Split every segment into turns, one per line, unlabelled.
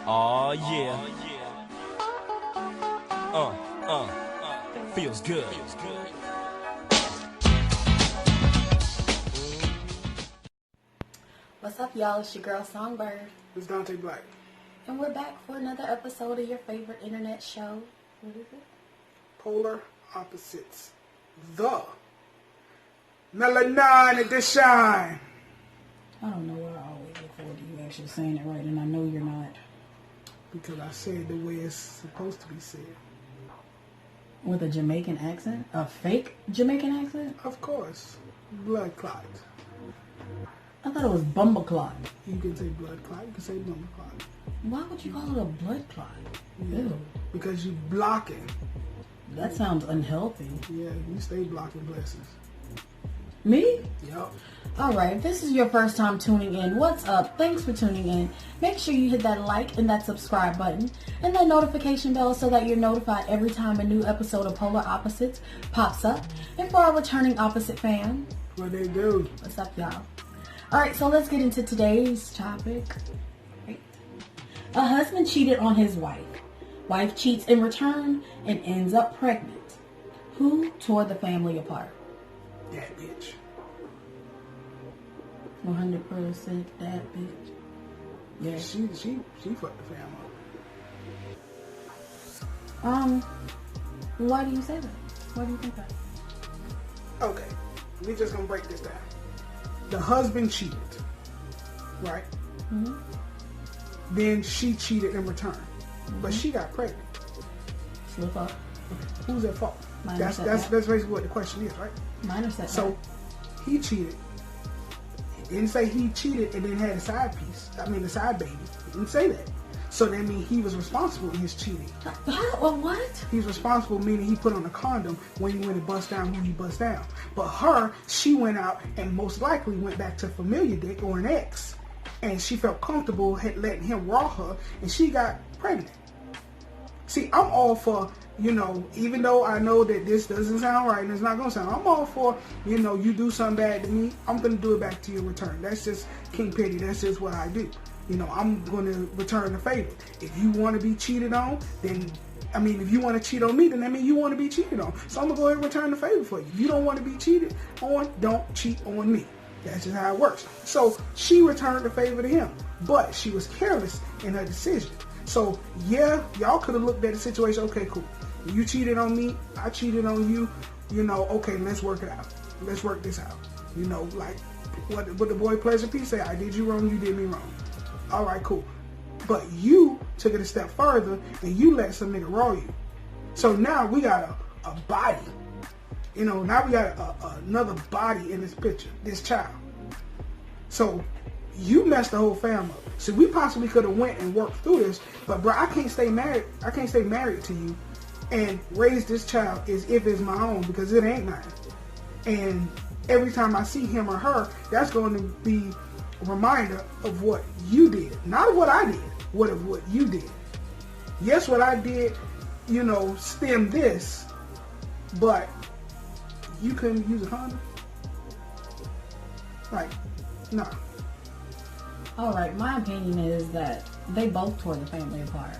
Oh yeah. Feels good.
What's up, y'all? It's your girl Songbird.
It's Dante Black.
And we're back for another episode of your favorite internet show. What is it?
Polar Opposites. The Melanin Edition.
I don't know where I always look forward to you actually saying it right, and I know you're not.
Because I said the way it's supposed to be said.
With a Jamaican accent? A fake Jamaican accent?
Of course. Blood clot.
I thought it was bumbleclot.
You can say blood clot. You can say blood clot.
Why would you call it a blood clot?
Yeah.
Ew.
Because you blocking.
That sounds unhealthy.
Yeah, you stay blocking blessings.
Me?
Yup.
Alright, if this is your first time tuning in, what's up? Thanks for tuning in. Make sure you hit that like and that subscribe button and that notification bell so that you're notified every time a new episode of Polar Opposites pops up. And for our returning opposite fans,
What they do.
what's up, y'all? Alright, so let's get into today's topic. Right. A husband cheated on his wife. Wife cheats in return and ends up pregnant. Who tore the family apart?
That bitch.
100% that bitch. Yeah.
She fucked the family
Why do you say that? Why do you think that?
up. Okay. We just gonna break this down. The husband cheated. Right?
Mm-hmm.
Then she cheated in return. But she got pregnant.
Slip up.
Who's at fault?
Minor
That's
setback.
basically what the question is, right?
Minor setback.
So he cheated. He didn't say he cheated and then had a side piece. I mean, a side baby. He didn't say that. So that means he was responsible in his cheating.
What?
He's responsible, meaning he put on a condom when he went and bust down who he bust down. But her, she went out and most likely went back to familiar dick or an ex. And she felt comfortable letting him raw her and she got pregnant. See, I'm all for, even though I know that this doesn't sound right and it's not going to sound, I'm all for, you do something bad to me, I'm going to do it back to you in return. That's just King Petty. That's just what I do. I'm going to return the favor. If you want to be cheated on, then, if you want to cheat on me, then that means you want to be cheated on. So I'm going to go ahead and return the favor for you. If you don't want to be cheated on, don't cheat on me. That's just how it works. So she returned the favor to him, but she was careless in her decision. So yeah, y'all could have looked at the situation. Okay, cool. You cheated on me. I cheated on you. Okay, let's work it out. Let's work this out. Like what the boy Pleasure P say. I did you wrong. You did me wrong. All right, cool. But you took it a step further and you let some nigga raw you. So now we got a body. Now we got another body in this picture, this child. So you messed the whole family up. So we possibly could have went and worked through this, but bro, I can't stay married. I can't stay married to you and raise this child as if it's my own because it ain't mine. And every time I see him or her, that's going to be a reminder of what you did, not of what I did, of what you did. Yes, what I did, stem this, but you couldn't use a condom? Like, no.
Alright, my opinion is that they both tore the family apart.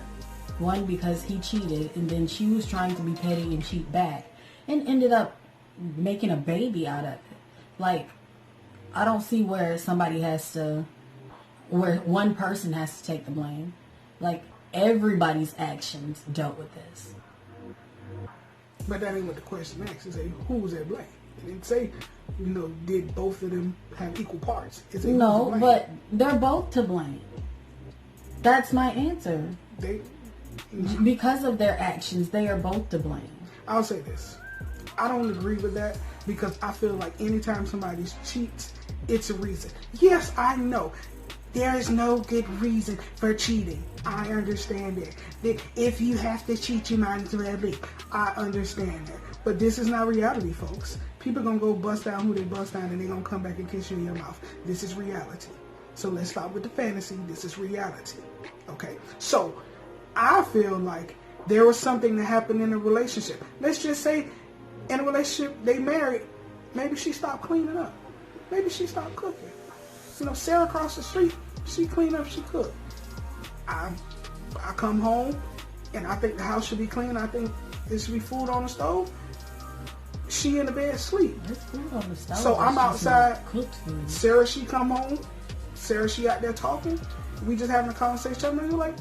One because he cheated and then she was trying to be petty and cheat back and ended up making a baby out of it. Like, I don't see where where one person has to take the blame. Like, everybody's actions dealt with this.
But that ain't what the question asks. It say, who was at blame? It didn't say, did both of them have equal parts?
No, but they're both to blame. That's my answer. Because of their actions, they are both to blame.
I'll say this. I don't agree with that because I feel like anytime somebody cheats, it's a reason. Yes, I know. There is no good reason for cheating. I understand that. If you have to cheat, you might as well leave. I understand that. But this is not reality, folks. People going to go bust down who they bust down and they're going to come back and kiss you in your mouth. This is reality. So let's stop with the fantasy. This is reality. Okay? So I feel like there was something that happened in a relationship. Let's just say in a relationship they married. Maybe she stopped cleaning up. Maybe she stopped cooking. Sarah across the street, she clean up, she cook. I come home and I think the house should be clean. I think there should be food on the stove. She in the bed asleep.
There's food on the stove.
So I'm outside.
Cooked food.
Sarah, she come home. Sarah, she out there talking. We just having a conversation. I'm like,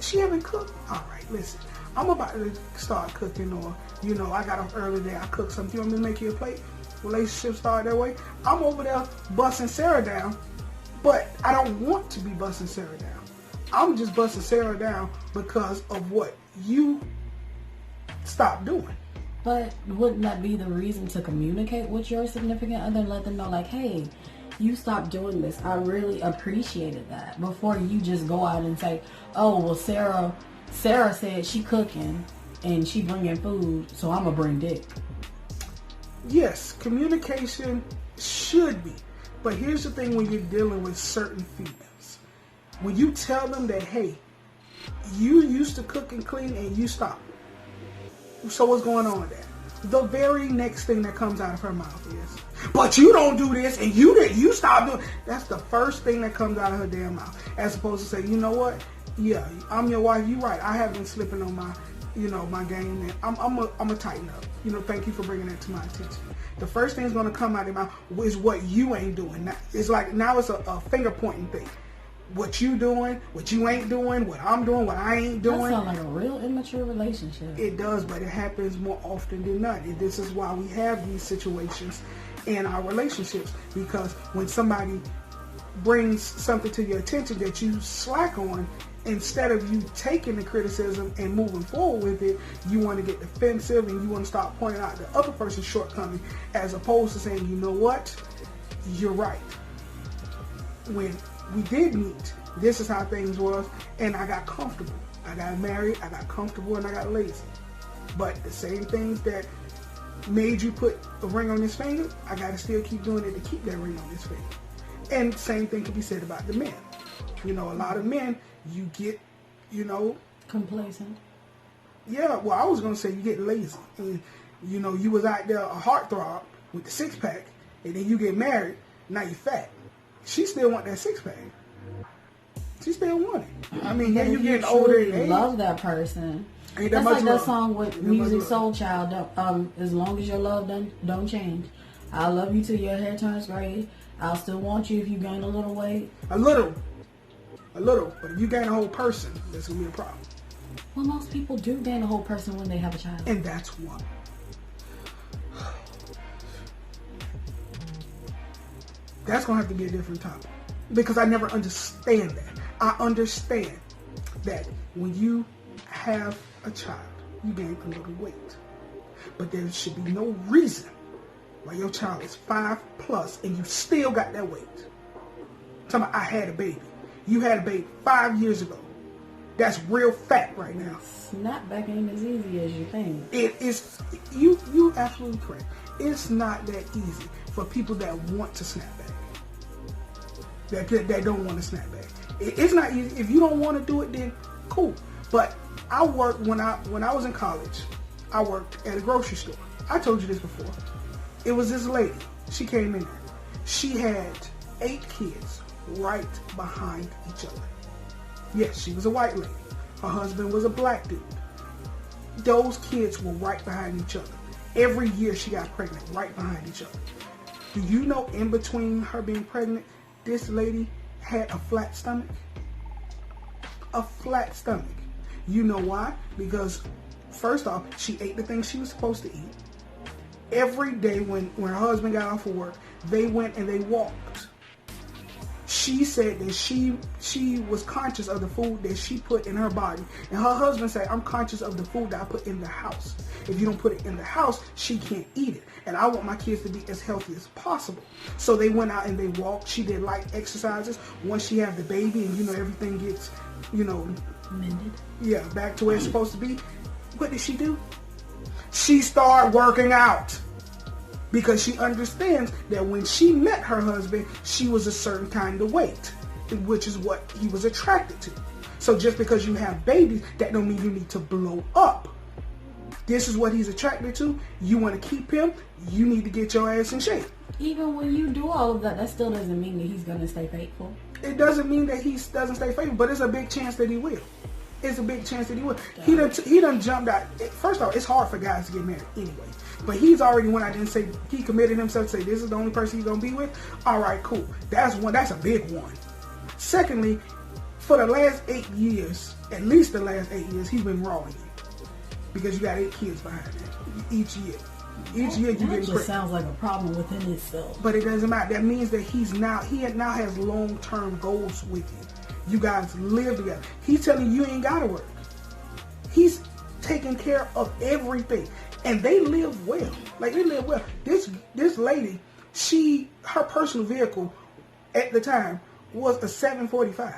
she haven't cooked. All right, listen. I'm about to start cooking, or I got off early today. I cooked something. You want me to make you a plate? Relationship start that way. I'm over there busting Sarah down, but I don't want to be busting Sarah down. I'm just busting Sarah down because of what you stopped doing.
But wouldn't that be the reason to communicate with your significant other and let them know, like, hey, you stopped doing this. I really appreciated that. Before you just go out and say, oh, well, Sarah said she cooking and she bringing food, so I'm going to bring dick.
Yes, communication should be. But here's the thing when you're dealing with certain females. When you tell them that, hey, you used to cook and clean and you stopped. So what's going on with that? The very next thing that comes out of her mouth is, but you don't do this and you stop doing. That's the first thing that comes out of her damn mouth. As opposed to say, you know what? Yeah, I'm your wife. You're right. I have been slipping on my, my game. And I'm a tighten up. Thank you for bringing that to my attention. The first thing that's going to come out of your mouth is what you ain't doing. Now, it's like now it's a finger pointing thing. What you doing, what you ain't doing, what I'm doing, what I ain't doing.
That sounds like a real immature relationship.
It does, but it happens more often than not. And this is why we have these situations in our relationships. Because when somebody brings something to your attention that you slack on, instead of you taking the criticism and moving forward with it, you want to get defensive and you want to start pointing out the other person's shortcoming, as opposed to saying, you know what, you're right. When we did meet, this is how things was, and I got comfortable. I got married, I got comfortable, and I got lazy. But the same things that made you put a ring on this finger, I got to still keep doing it to keep that ring on this finger. And same thing can be said about the men. A lot of men, you get,
complacent.
Yeah, well, I was going to say you get lazy. And, you was out there a heartthrob with the six-pack, and then you get married, now you fat. She still want that six-pack. She still want it. I mean, yeah, you getting older in age.
Love that person.
Ain't
That's
that
like
much
that song with Music Soul Child. As long as your love don't change, I'll love you till your hair turns gray. I'll still want you if you gain a little weight.
A little. But if you gain a whole person, that's going to be a problem.
Well, most people do gain a whole person when they have a child.
And that's why. That's going to have to be a different topic. Because I never understand that. I understand that when you have a child, you gain a little weight. But there should be no reason why your child is 5+ and you still got that weight. Talking about, I had a baby. You had a baby 5 years ago. That's real fact right now.
Snapback ain't as easy as you think.
It is. You absolutely correct. It's not that easy for people that want to snap back. That don't want to snap back. It's not easy. If you don't want to do it, then cool. But I worked when I was in college. I worked at a grocery store. I told you this before. It was this lady. She came in there. She had 8 kids right behind each other. Yes, she was a white lady. Her husband was a black dude. Those kids were right behind each other. Every year she got pregnant right behind each other. Do you know in between her being pregnant, this lady had a flat stomach? A flat stomach. You know why? Because first off, she ate the things she was supposed to eat. Every day when her husband got off of work, they went and they walked. She said that she was conscious of the food that she put in her body. And her husband said, I'm conscious of the food that I put in the house. If you don't put it in the house, she can't eat it. And I want my kids to be as healthy as possible. So they went out and they walked. She did light exercises. Once she had the baby and, everything gets,
mended.
Yeah, back to where it's supposed to be. What did she do? She started working out. Because she understands that when she met her husband, she was a certain kind of weight, which is what he was attracted to. So just because you have babies, that don't mean you need to blow up. This is what he's attracted to. You want to keep him, you need to get your ass in shape.
Even when you do all of that, that still doesn't mean that he's going to stay faithful.
It doesn't mean that he doesn't stay faithful, but it's a big chance that he will. it's a big chance that he would. He done jumped out. First off, it's hard for guys to get married anyway. But he's already went out and say he committed himself to say this is the only person he's gonna be with. All right, cool. That's one. That's a big one. Secondly, for the last 8 years, at least the last 8 years, he's been rawing you because you got 8 kids behind him each year. Each year you get
pregnant. Just sounds like a problem within itself.
But it doesn't matter. That means that he now has long-term goals with you. You guys live together. He's telling you ain't gotta work. He's taking care of everything. And they live well. Like, they live well. This lady, her personal vehicle at the time was a 745.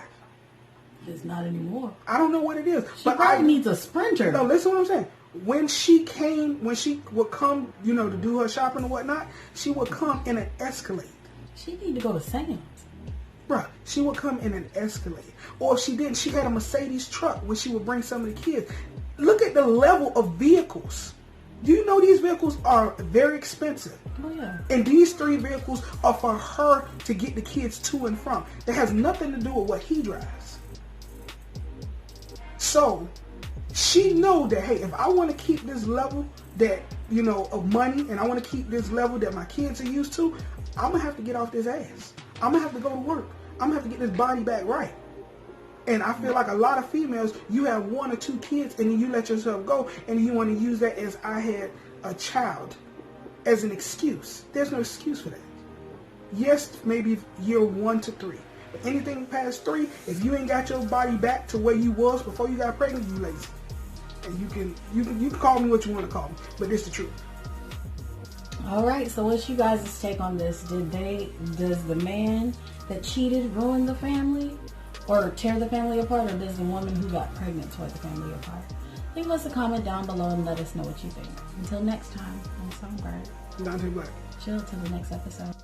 It's not anymore.
I don't know what it is.
She probably needs a Sprinter.
No, listen to what I'm saying. When she would come, to do her shopping or whatnot, she would come in an Escalade.
She need to go to Sam's.
Bruh, she would come in an Escalade. Or if she didn't, she had a Mercedes truck where she would bring some of the kids. Look at the level of vehicles. Do you know these vehicles are very expensive?
Oh, yeah.
And these 3 vehicles are for her to get the kids to and from. That has nothing to do with what he drives. So, she know that, hey, if I want to keep this level that, of money, and I want to keep this level that my kids are used to, I'm going to have to get off this ass. I'm going to have to go to work. I'm going to have to get this body back right. And I feel like a lot of females, you have 1 or 2 kids and then you let yourself go and you want to use that as I had a child as an excuse. There's no excuse for that. Yes, maybe year 1 to 3. But anything past 3, if you ain't got your body back to where you was before you got pregnant, you lazy. And you can call me what you want to call me, but it's the truth.
All right, so what's you guys' take on this? Does the man that cheated ruin the family? Or tear the family apart, or does the woman who got pregnant tear the family apart? Leave us a comment down below and let us know what you think. Until next time, I'm Songbird.
Dante Black.
Chill till the next episode.